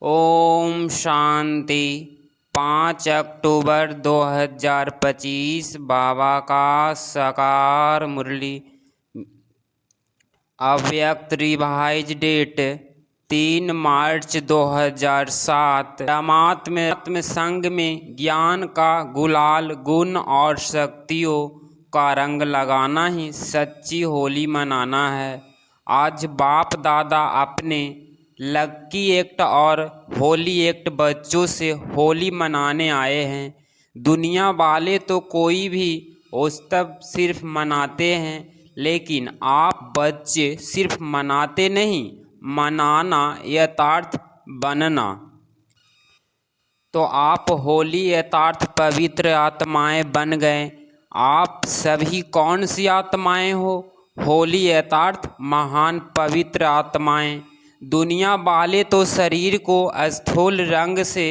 ओम शांति। 5 अक्टूबर 2025 बाबा का साकार मुरली। अव्यक्त रिवाइज डेट 3 मार्च 2007। परमात्म संग में ज्ञान का गुलाल, गुण और शक्तियों का रंग लगाना ही सच्ची होली मनाना है। आज बाप दादा अपने लक्की एक्ट और होली एक्ट बच्चों से होली मनाने आए हैं। दुनिया वाले तो कोई भी उत्सव सिर्फ मनाते हैं, लेकिन आप बच्चे सिर्फ मनाते नहीं, मनाना यथार्थ बनना। तो आप होली यथार्थ पवित्र आत्माएं बन गए। आप सभी कौन सी आत्माएं हो? होली यथार्थ महान पवित्र आत्माएं। दुनिया वाले तो शरीर को स्थूल रंग से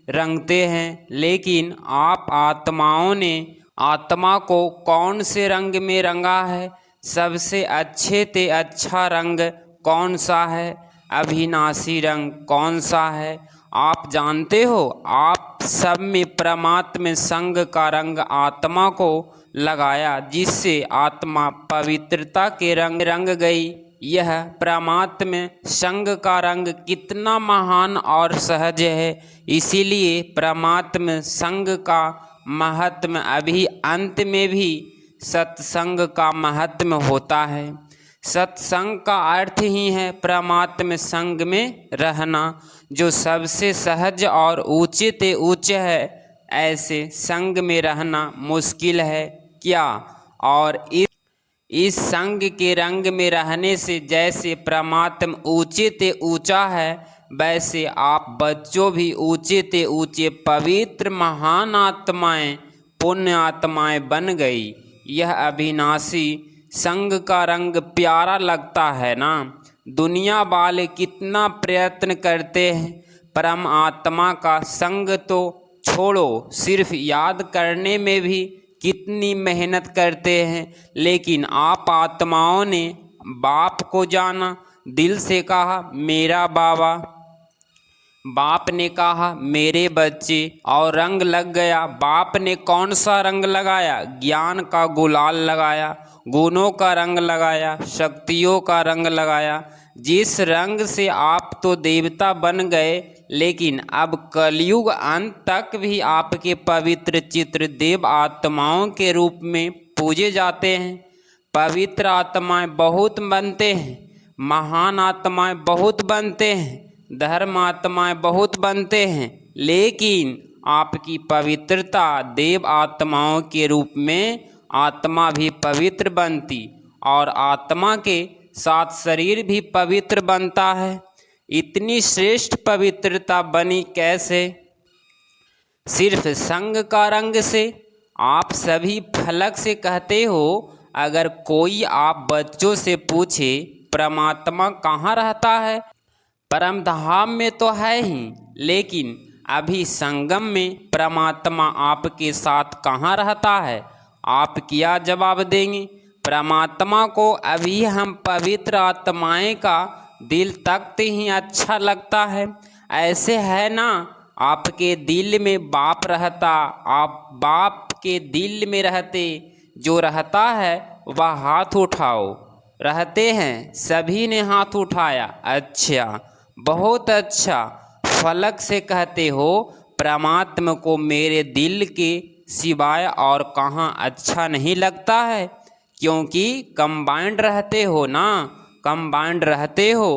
रंगते हैं, लेकिन आप आत्माओं ने आत्मा को कौन से रंग में रंगा है? सबसे अच्छे ते अच्छा रंग कौन सा है? अविनाशी रंग कौन सा है? आप जानते हो? आप सब में परमात्म संग का रंग आत्मा को लगाया, जिससे आत्मा पवित्रता के रंग गई। यह परमात्म संग का रंग कितना महान और सहज है। इसीलिए परमात्म संग का महात्म अभी अंत में भी सत्संग का महात्म होता है। सत्संग का अर्थ ही है परमात्म संग में रहना, जो सबसे सहज और ऊंचे ते ऊंचे है। ऐसे संग में रहना मुश्किल है क्या? और इस संग के रंग में रहने से जैसे परमात्म ऊंचे ते ऊंचा है, वैसे आप बच्चों भी ऊंचे ते ऊंचे पवित्र महान आत्माएं, पुण्य आत्माएं बन गई। यह अविनाशी संग का रंग प्यारा लगता है ना? दुनिया वाले कितना प्रयत्न करते हैं, परम आत्मा का संग तो छोड़ो, सिर्फ याद करने में भी कितनी मेहनत करते हैं। लेकिन आप आत्माओं ने बाप को जाना, दिल से कहा मेरा बाबा, बाप ने कहा मेरे बच्चे, और रंग लग गया। बाप ने कौन सा रंग लगाया? ज्ञान का गुलाल लगाया, गुणों का रंग लगाया, शक्तियों का रंग लगाया। जिस रंग से आप तो देवता बन गए, लेकिन अब कलयुग अंत तक भी आपके पवित्र चित्र देव आत्माओं के रूप में पूजे जाते हैं। पवित्र आत्माएं बहुत बनते हैं, महान आत्माएं बहुत बनते हैं, धर्म आत्माएं बहुत बनते हैं, लेकिन आपकी पवित्रता देव आत्माओं के रूप में आत्मा भी पवित्र बनती, और आत्मा के साथ शरीर भी पवित्र बनता है। इतनी श्रेष्ठ पवित्रता बनी कैसे? सिर्फ संग का रंग से। आप सभी फलक से कहते हो। अगर कोई आप बच्चों से पूछे परमात्मा कहाँ रहता है? परम धाम में तो है ही, लेकिन अभी संगम में परमात्मा आपके साथ कहाँ रहता है? आप क्या जवाब देंगे? परमात्मा को अभी हम पवित्र आत्माएं का दिल तख्त ही अच्छा लगता है। ऐसे है ना? आपके दिल में बाप रहता, आप बाप के दिल में रहते। जो रहता है वह हाथ उठाओ। रहते हैं? सभी ने हाथ उठाया। अच्छा, बहुत अच्छा। फलक से कहते हो परमात्मा को मेरे दिल के सिवाय और कहाँ अच्छा नहीं लगता है, क्योंकि कंबाइंड रहते हो ना, कंबाइंड रहते हो।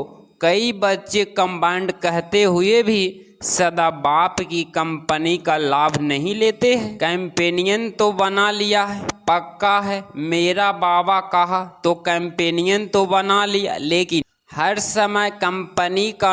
कई बच्चे कंबाइंड कहते हुए भी सदा बाप की कंपनी का लाभ नहीं लेते हैं। कैंपेनियन तो बना लिया है, पक्का है। मेरा बाबा कहा तो कैंपेनियन तो बना लिया, लेकिन हर समय कंपनी का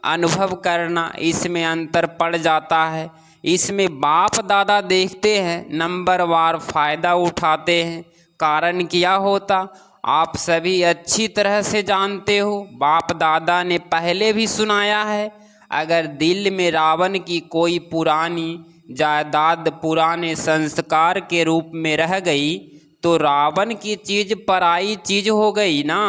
अनुभव करना, इसमें अंतर पड़ जाता है। इसमें बाप दादा देखते हैं, नंबरवार फायदा उठाते हैं। कारण क्या होता? आप सभी अच्छी तरह से जानते हो। बाप दादा ने पहले भी सुनाया है, अगर दिल में रावण की कोई पुरानी जायदाद पुराने संस्कार के रूप में रह गई, तो रावण की चीज़ पराई चीज़ हो गई ना।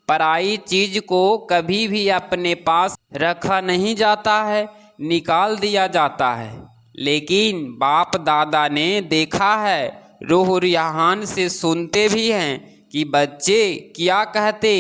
पराई चीज़ को कभी भी अपने पास रखा नहीं जाता है, निकाल दिया जाता है। लेकिन बाप दादा ने देखा है, रूह रूहान से सुनते भी हैं कि बच्चे क्या कहते,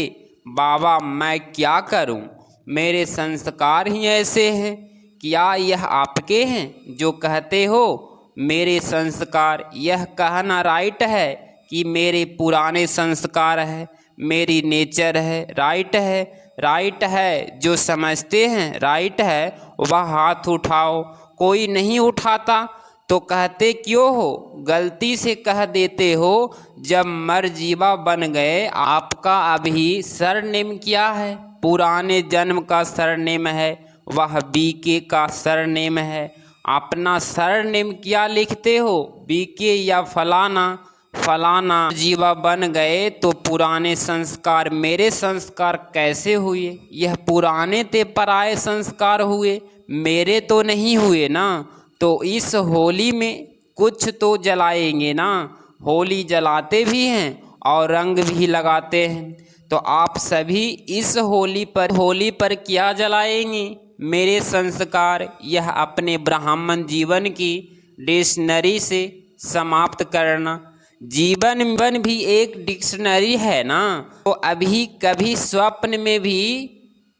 बाबा मैं क्या करूं, मेरे संस्कार ही ऐसे हैं। क्या यह आपके हैं जो कहते हो मेरे संस्कार? यह कहना राइट है कि मेरे पुराने संस्कार है, मेरी नेचर है? राइट है, राइट है। जो समझते हैं राइट है वह हाथ उठाओ। कोई नहीं उठाता तो कहते क्यों हो? गलती से कह देते हो। जब मरजीवा बन गए, आपका अभी सरनेम क्या है? पुराने जन्म का सरनेम है, वह बीके का सरनेम है। अपना सरनेम क्या लिखते हो? बीके या फलाना फलाना। जीवा बन गए तो पुराने संस्कार मेरे संस्कार कैसे हुए? यह पुराने ते पराए संस्कार हुए, मेरे तो नहीं हुए ना। तो इस होली में कुछ तो जलाएंगे ना। होली जलाते भी हैं और रंग भी लगाते हैं। तो आप सभी इस होली पर क्या जलाएंगे? मेरे संस्कार। यह अपने ब्राह्मण जीवन की डिक्शनरी से समाप्त करना। जीवन भी एक डिक्शनरी है ना। तो अभी कभी स्वप्न में भी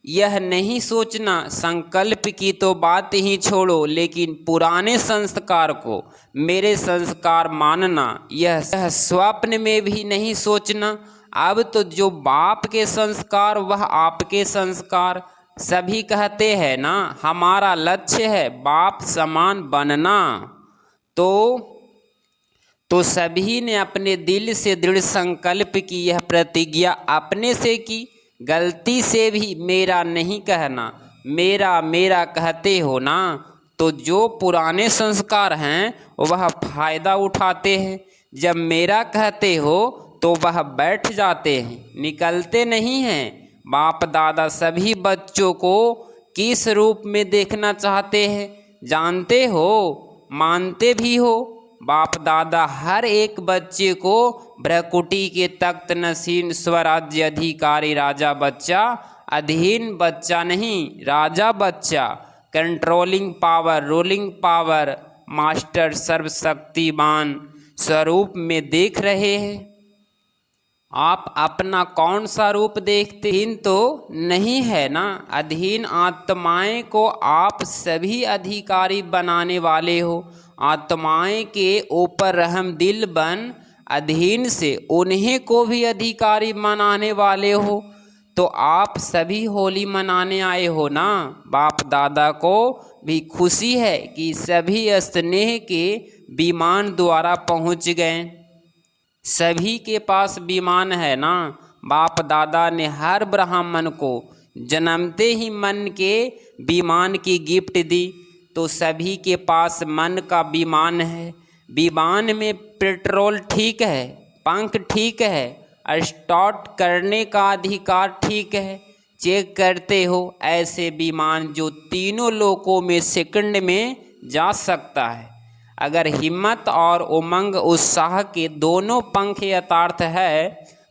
यह नहीं सोचना, संकल्प की तो बात ही छोड़ो, लेकिन पुराने संस्कार को मेरे संस्कार मानना, यह स्वप्न में भी नहीं सोचना। अब तो जो बाप के संस्कार वह आपके संस्कार। सभी कहते हैं ना हमारा लक्ष्य है बाप समान बनना। तो सभी ने अपने दिल से दृढ़ संकल्प की यह प्रतिज्ञा अपने से की। गलती से भी मेरा नहीं कहना, मेरा मेरा कहते हो ना। तो जो पुराने संस्कार हैं वह फायदा उठाते हैं। जब मेरा कहते हो तो वह बैठ जाते हैं, निकलते नहीं हैं। बाप दादा सभी बच्चों को किस रूप में देखना चाहते हैं जानते हो, मानते भी हो। बाप दादा हर एक बच्चे को भ्रकुटी के तख्त नशीन स्वराज्य अधिकारी राजा बच्चा, अधीन बच्चा नहीं, राजा बच्चा, controlling power, ruling power, master सर्वशक्तिमान स्वरूप में देख रहे हैं। आप अपना कौन सा रूप देखते? अधीन तो नहीं है ना। अधीन आत्माएं को आप सभी अधिकारी बनाने वाले हो। आत्माएं के ऊपर रहम दिल बन अधीन से उन्हें को भी अधिकारी बनाने वाले हो। तो आप सभी होली मनाने आए हो ना। बाप दादा को भी खुशी है कि सभी स्नेह के विमान द्वारा पहुंच गए। सभी के पास विमान है ना। बाप दादा ने हर ब्राह्मण को जन्मते ही मन के विमान की गिफ्ट दी। तो सभी के पास मन का विमान है। विमान में पेट्रोल ठीक है, पंख ठीक है, स्टार्ट करने का अधिकार ठीक है। चेक करते हो ऐसे विमान जो तीनों लोकों में सेकंड में जा सकता है। अगर हिम्मत और उमंग उत्साह के दोनों पंख यथार्थ है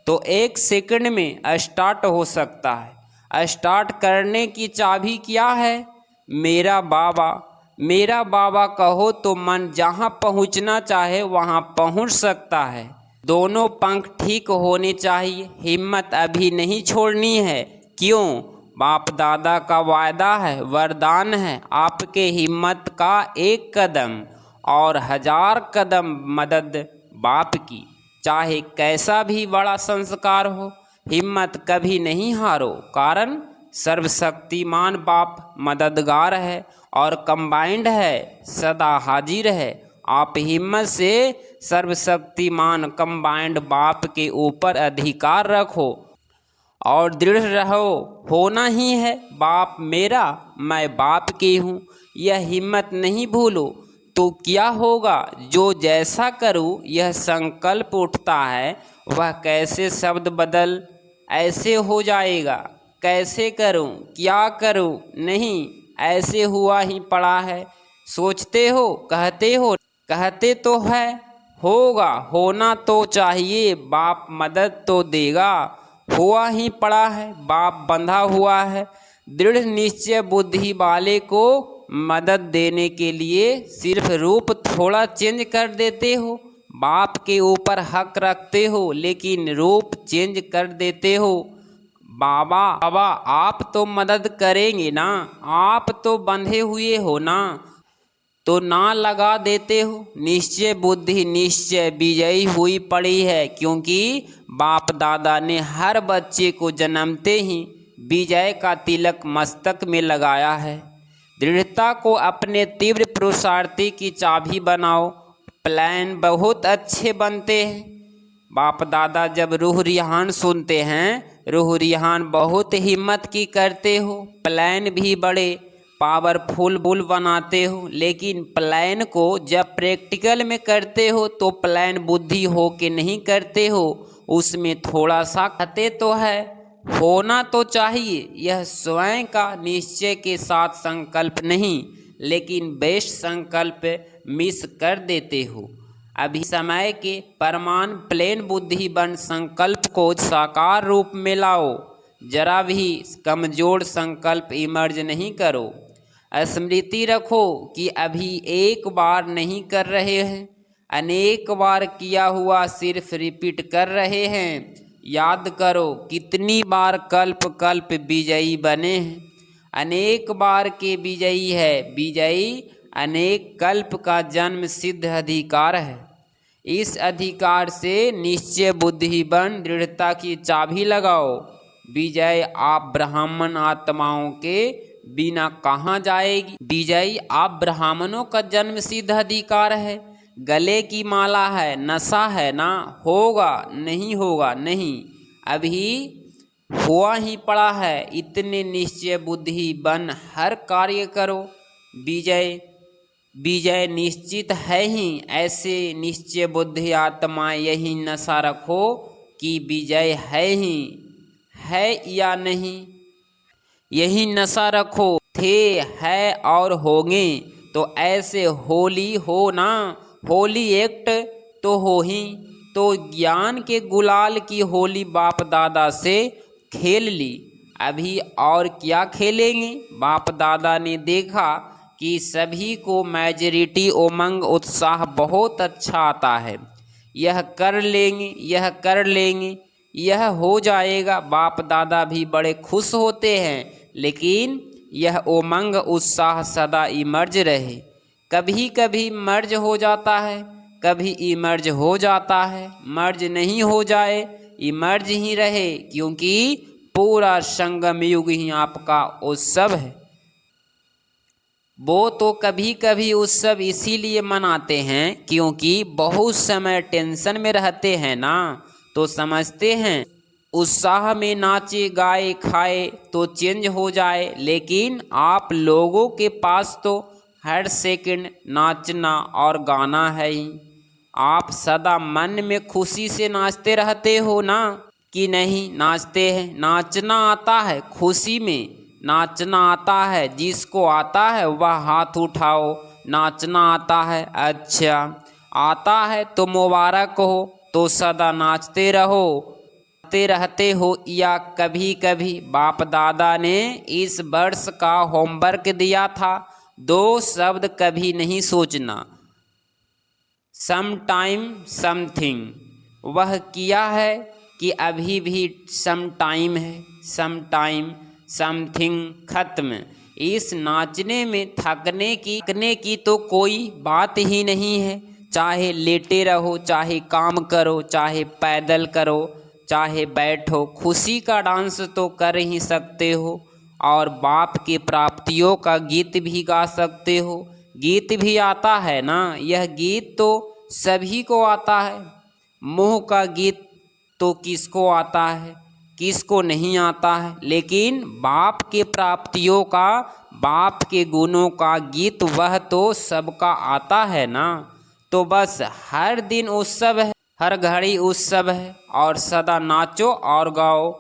तो 1 सेकंड में स्टार्ट हो सकता है। स्टार्ट करने की चाबी क्या है? मेरा बाबा। मेरा बाबा कहो तो मन जहाँ पहुँचना चाहे वहाँ पहुँच सकता है। दोनों पंख ठीक होने चाहिए। हिम्मत अभी नहीं छोड़नी है। क्यों? बाप दादा का वायदा है, वरदान है, आपके हिम्मत का 1 कदम और 1000 कदम मदद बाप की। चाहे कैसा भी बड़ा संस्कार हो, हिम्मत कभी नहीं हारो। कारण सर्वशक्तिमान बाप मददगार है और कंबाइंड है, सदा हाजिर है। आप हिम्मत से सर्वशक्तिमान कंबाइंड बाप के ऊपर अधिकार रखो और दृढ़ रहो। होना ही है बाप मेरा, मैं बाप की हूँ, यह हिम्मत नहीं भूलो। तो क्या होगा? जो जैसा करूँ यह संकल्प उठता है वह कैसे शब्द बदल ऐसे हो जाएगा। कैसे करूँ, क्या करूँ? नहीं, ऐसे हुआ ही पड़ा है। सोचते हो, कहते तो है, होगा, होना तो चाहिए। बाप मदद तो देगा। हुआ ही पड़ा है, बाप बंधा हुआ है। दृढ़ निश्चय बुद्धि वाले को मदद देने के लिए सिर्फ रूप थोड़ा चेंज कर देते हो। बाप के ऊपर हक रखते हो लेकिन रूप चेंज कर देते हो। बाबा बाबा आप तो मदद करेंगे ना, आप तो बंधे हुए हो ना, तो ना लगा देते हो। निश्चय बुद्धि निश्चय विजयी हुई पड़ी है, क्योंकि बाप दादा ने हर बच्चे को जन्मते ही विजय का तिलक मस्तक में लगाया है। दृढ़ता को अपने तीव्र पुरुषार्थी की चाबी बनाओ, प्लान बहुत अच्छे बनते हैं। बाप दादा जब रूह रिहान सुनते हैं, रूह रिहान बहुत हिम्मत की करते हो, प्लान भी बड़े पावरफुल बुल बनाते हो, लेकिन प्लान को जब प्रैक्टिकल में करते हो तो प्लान बुद्धि हो के नहीं करते हो, उसमें थोड़ा सा खते तो है, होना तो चाहिए। यह स्वयं का निश्चय के साथ संकल्प नहीं, लेकिन बेस्ट संकल्प मिस कर देते हो। अभी समय के परमान प्लेन बुद्धि बन संकल्प को साकार रूप में लाओ। जरा भी कमजोर संकल्प इमर्ज नहीं करो। स्मृति रखो कि अभी एक बार नहीं कर रहे हैं, अनेक बार किया हुआ सिर्फ रिपीट कर रहे हैं। याद करो कितनी बार कल्प कल्प विजयी बने हैं। अनेक बार के विजयी है, विजयी अनेक कल्प का जन्म सिद्ध अधिकार है। इस अधिकार से निश्चय बुद्धि बन दृढ़ता की चाबी लगाओ। विजय आप ब्राह्मण आत्माओं के बिना कहाँ जाएगी। विजयी आप ब्राह्मणों का जन्म सिद्ध अधिकार है। गले की माला है, नशा है ना, होगा नहीं होगा नहीं, अभी हुआ ही पड़ा है। इतने निश्चय बुद्धि बन हर कार्य करो। विजय विजय निश्चित है ही। ऐसे निश्चय बुद्धि आत्मा यही नशा रखो कि विजय है ही, है या नहीं, यही नशा रखो। थे, है और होंगे, तो ऐसे होली हो ना, होली एक्ट तो हो ही। तो ज्ञान के गुलाल की होली बाप दादा से खेल ली, अभी और क्या खेलेंगे। बाप दादा ने देखा कि सभी को मेजॉरिटी उमंग उत्साह बहुत अच्छा आता है। यह कर लेंगे, यह कर लेंगे, यह हो जाएगा। बाप दादा भी बड़े खुश होते हैं, लेकिन यह उमंग उत्साह सदा इमर्ज रहे। कभी कभी मर्ज हो जाता है, कभी इमर्ज हो जाता है। मर्ज नहीं हो जाए, इमर्ज ही रहे, क्योंकि पूरा संगम युग ही आपका उत्सव है। वो तो कभी कभी उत्सव इसीलिए मनाते हैं क्योंकि बहुत समय टेंशन में रहते हैं ना, तो समझते हैं उत्साह में नाचे गाए खाए तो चेंज हो जाए। लेकिन आप लोगों के पास तो हर सेकंड नाचना और गाना है ही। आप सदा मन में खुशी से नाचते रहते हो ना, कि नहीं नाचते हैं। नाचना आता है, खुशी में नाचना आता है। जिसको आता है वह हाथ उठाओ। नाचना आता है, अच्छा आता है तो मुबारक हो, तो सदा नाचते रहो, रहते हो। या कभी कभी बाप दादा ने इस वर्ष का होमवर्क दिया था, 2 शब्द कभी नहीं सोचना, सम टाइम समथिंग। वह किया है कि अभी भी सम टाइम है, सम टाइम समथिंग खत्म। इस नाचने में थकने की तो कोई बात ही नहीं है। चाहे लेटे रहो, चाहे काम करो, चाहे पैदल करो, चाहे बैठो, खुशी का डांस तो कर ही सकते हो। और बाप की प्राप्तियों का गीत भी गा सकते हो। गीत भी आता है ना, यह गीत तो सभी को आता है। मोह का गीत तो किसको आता है, किसको नहीं आता है। लेकिन बाप के प्राप्तियों का, बाप के गुणों का गीत वह तो सबका आता है ना। तो बस हर दिन उत्सव है, हर घड़ी उत्सव है, और सदा नाचो और गाओ।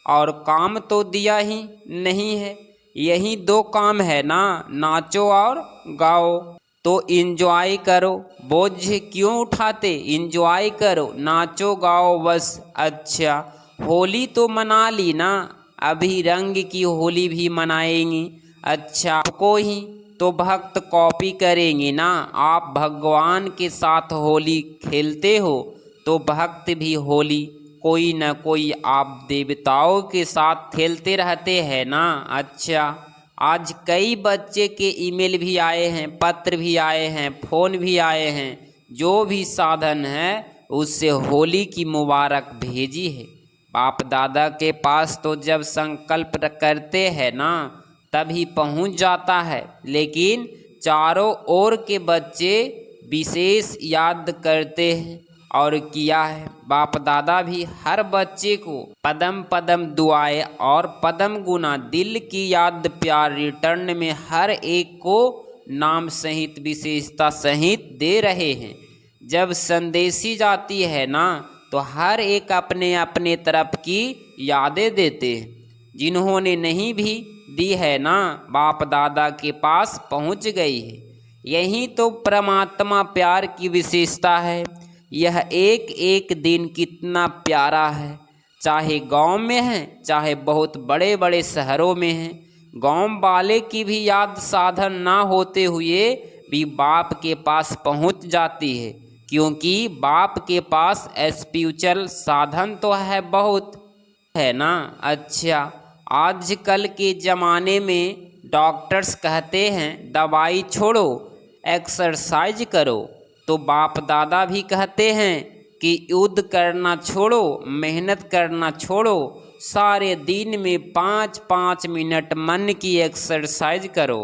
और काम तो दिया ही नहीं है, यही 2 काम है ना, नाचो और गाओ। तो इंजॉय करो, बोझ क्यों उठाते, इंजॉय करो, नाचो गाओ बस। अच्छा होली तो मना ली ना, अभी रंग की होली भी मनाएंगे। अच्छा, आपको ही तो भक्त कॉपी करेंगे ना। आप भगवान के साथ होली खेलते हो तो भक्त भी होली कोई न कोई आप देवताओं के साथ खेलते रहते हैं ना। अच्छा, आज कई बच्चे के ईमेल भी आए हैं, पत्र भी आए हैं, फ़ोन भी आए हैं, जो भी साधन है उससे होली की मुबारक भेजी है। बाप दादा के पास तो जब संकल्प करते हैं ना तभी पहुंच जाता है, लेकिन चारों ओर के बच्चे विशेष याद करते हैं और किया है। बाप दादा भी हर बच्चे को पदम पदम दुआएं और पदम गुना दिल की याद प्यार रिटर्न में हर एक को नाम सहित विशेषता सहित दे रहे हैं। जब संदेशी जाती है ना तो हर एक अपने अपने तरफ की यादें देते हैं। जिन्होंने नहीं भी दी है ना बाप दादा के पास पहुंच गई है। यही तो परमात्मा प्यार की विशेषता है। यह एक एक दिन कितना प्यारा है, चाहे गांव में है चाहे बहुत बड़े बड़े शहरों में है। गांव वाले की भी याद साधन ना होते हुए भी बाप के पास पहुंच जाती है, क्योंकि बाप के पास स्पिरिचुअल साधन तो है बहुत, है ना। अच्छा, आजकल के ज़माने में डॉक्टर्स कहते हैं दवाई छोड़ो एक्सरसाइज करो, तो बाप दादा भी कहते हैं कि युद्ध करना छोड़ो मेहनत करना छोड़ो, सारे दिन में 5-5 मिनट मन की एक्सरसाइज करो।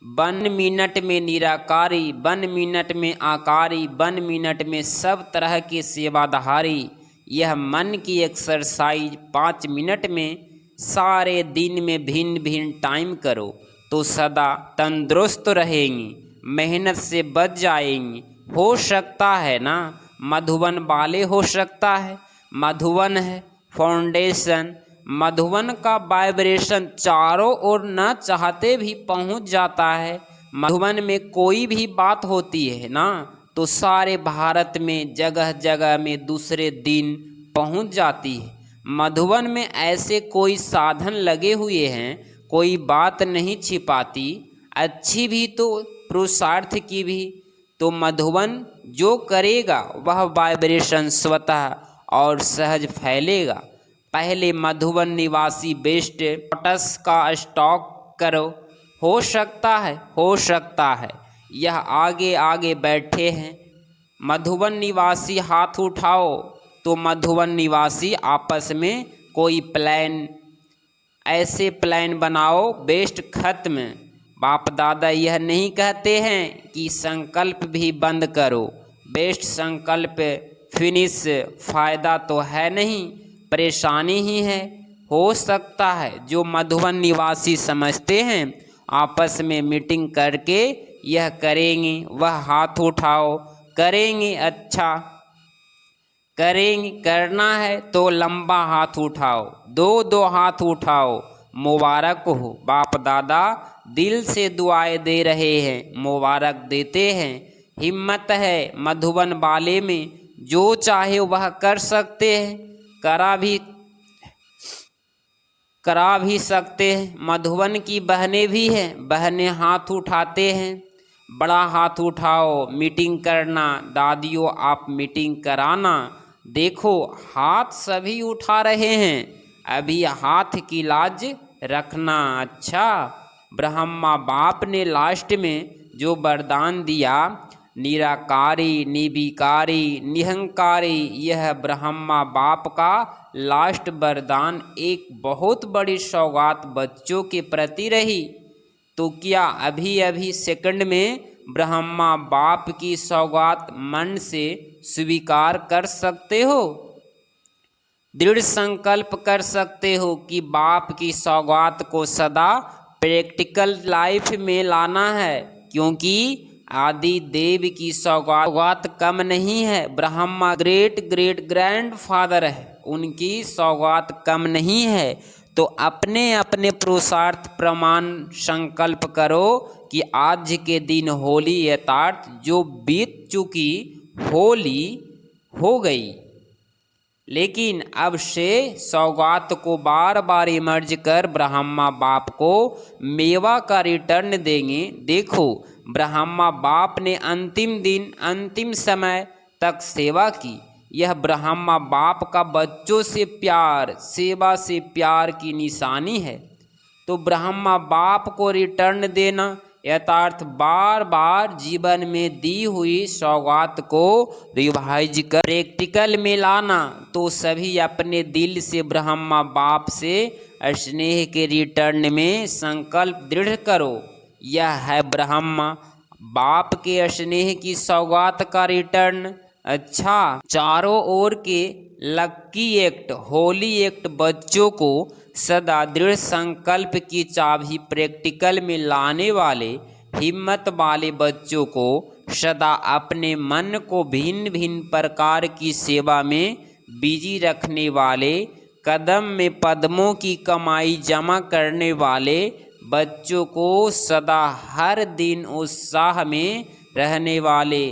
1 मिनट में निराकारी, 1 मिनट में आकारी, 1 मिनट में सब तरह की सेवाधारी। यह मन की एक्सरसाइज 5 मिनट में सारे दिन में भिन्न भिन्न टाइम करो तो सदा तंदुरुस्त रहेंगी, मेहनत से बच जाएंगी। हो सकता है ना मधुबन वाले, हो सकता है मधुबन है फाउंडेशन, मधुबन का वाइब्रेशन चारों ओर न चाहते भी पहुंच जाता है। मधुबन में कोई भी बात होती है ना तो सारे भारत में जगह जगह में दूसरे दिन पहुंच जाती है। मधुबन में ऐसे कोई साधन लगे हुए हैं, कोई बात नहीं छिपाती, अच्छी भी तो पुरुषार्थ की भी। तो मधुबन जो करेगा वह वाइब्रेशन स्वतः और सहज फैलेगा। पहले मधुबन निवासी बेस्ट लोटस का स्टॉक करो। हो सकता है यह आगे आगे बैठे हैं। मधुबन निवासी हाथ उठाओ तो मधुबन निवासी आपस में कोई प्लान, ऐसे प्लान बनाओ बेस्ट खत्म। बाप दादा यह नहीं कहते हैं कि संकल्प भी बंद करो, बेस्ट संकल्प फिनिश, फायदा तो है नहीं, परेशानी ही है। हो सकता है जो मधुबन निवासी समझते हैं आपस में मीटिंग करके यह करेंगे, वह हाथ उठाओ। करेंगे, अच्छा करेंगे, करना है तो लंबा हाथ उठाओ, 2-2 हाथ उठाओ। मुबारक हो, बाप दादा दिल से दुआएं दे रहे हैं, मुबारक देते हैं। हिम्मत है मधुबन वाले में, जो चाहे वह कर सकते हैं, करा भी सकते हैं। मधुबन की बहनें भी हैं, बहनें हाथ उठाते हैं, बड़ा हाथ उठाओ। मीटिंग करना दादियों, आप मीटिंग कराना। देखो हाथ सभी उठा रहे हैं, अभी हाथ की लाज रखना। अच्छा, ब्रह्मा बाप ने लास्ट में जो वरदान दिया, निराकारी, निर्विकारी, निहंकारी, यह ब्रह्मा बाप का लास्ट वरदान एक बहुत बड़ी सौगात बच्चों के प्रति रही। तो क्या अभी अभी सेकंड में ब्रह्मा बाप की सौगात मन से स्वीकार कर सकते हो? दृढ़ संकल्प कर सकते हो कि बाप की सौगात को सदा प्रैक्टिकल लाइफ में लाना है, क्योंकि आदि देव की सौगात कम नहीं है। Brahma great great grand father है, उनकी सौगात कम नहीं है। तो अपने अपने पुरुषार्थ प्रमाण संकल्प करो कि आज के दिन होली यथार्थ जो बीत चुकी होली हो गई, लेकिन अब से सौगात को बार बार इमर्ज कर ब्रह्मा बाप को मेवा का रिटर्न देंगे। देखो, ब्रह्मा बाप ने अंतिम दिन अंतिम समय तक सेवा की। यह ब्रह्मा बाप का बच्चों से प्यार, सेवा से प्यार की निशानी है। तो ब्रह्मा बाप को रिटर्न देना यथार्थ बार बार जीवन में दी हुई सौगात को रिवाइज कर प्रैक्टिकल में लाना। तो सभी अपने दिल से ब्रह्मा बाप से स्नेह के रिटर्न में संकल्प दृढ़ करो। यह है ब्रह्मा बाप के स्नेह की सौगात का रिटर्न। अच्छा, चारों ओर के लक्की एक्ट, होली एक्ट बच्चों को सदा दृढ़ संकल्प की चाबी प्रैक्टिकल में लाने वाले, हिम्मत वाले बच्चों को सदा अपने मन को भिन्न भिन्न प्रकार की सेवा में बिजी रखने वाले, कदम में पद्मों की कमाई जमा करने वाले बच्चों को सदा हर दिन उत्साह में रहने वाले,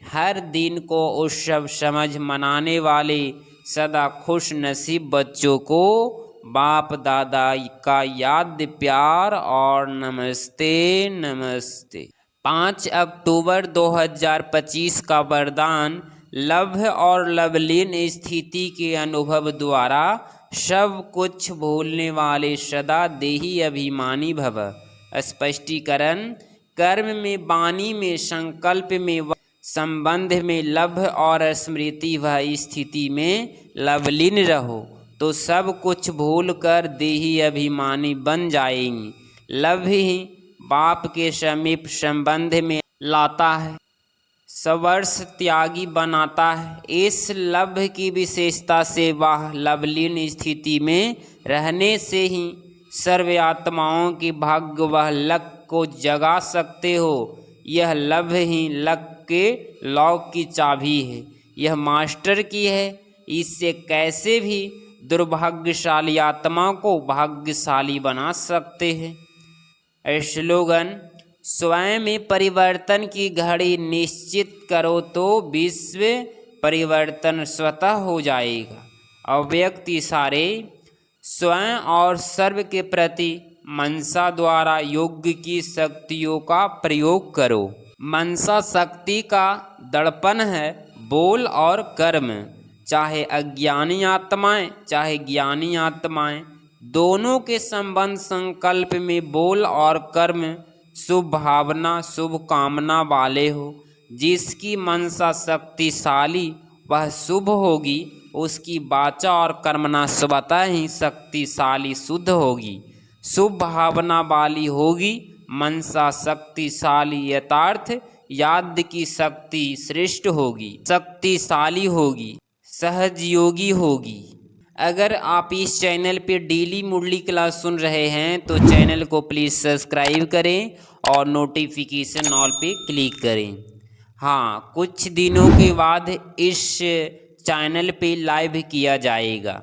हर दिन को उत्सव समझ मनाने वाले सदा खुश नसीब बच्चों को बाप दादा का याद प्यार और नमस्ते नमस्ते। 5 अक्टूबर 2025 का वरदान। लव और लवलीन स्थिति के अनुभव द्वारा सब कुछ भूलने वाले सदा देही अभिमानी भव। स्पष्टीकरण, कर्म में, वाणी में, संकल्प में, संबंध में लव और स्मृति व स्थिति में लवलीन रहो तो सब कुछ भूल कर देही अभिमानी बन जाएंगे। लव ही बाप के समीप संबंध में लाता है, सवर्ष त्यागी बनाता है। इस लव की विशेषता से वह लवलीन स्थिति में रहने से ही सर्व आत्माओं की भाग्य व लक को जगा सकते हो। यह लव ही लक के लॉक की चाबी है, यह मास्टर की है। इससे कैसे भी दुर्भाग्यशाली आत्मा को भाग्यशाली बना सकते हैं। स्लोगन, स्वयं में परिवर्तन की घड़ी निश्चित करो तो विश्व परिवर्तन स्वतः हो जाएगा। अव्यक्त इशारे, स्वयं और सर्व के प्रति मनसा द्वारा योग की शक्तियों का प्रयोग करो। मनसा शक्ति का दर्पण है बोल और कर्म। चाहे अज्ञानी आत्माएं चाहे ज्ञानी आत्माएं, दोनों के संबंध संकल्प में बोल और कर्म शुभ भावना शुभ कामना वाले हो। जिसकी मनसा शक्तिशाली वह शुभ होगी, उसकी वाचा और कर्मना स्वतः ही शक्तिशाली शुद्ध होगी, शुभ भावना वाली होगी। मनसा शक्तिशाली यथार्थ याद की शक्ति श्रेष्ठ होगी, शक्तिशाली होगी, सहज योगी होगी। अगर आप इस चैनल पे डेली मुरली क्लास सुन रहे हैं तो चैनल को प्लीज़ सब्सक्राइब करें और नोटिफिकेशन ऑल पे क्लिक करें। हाँ, कुछ दिनों के बाद इस चैनल पे लाइव किया जाएगा।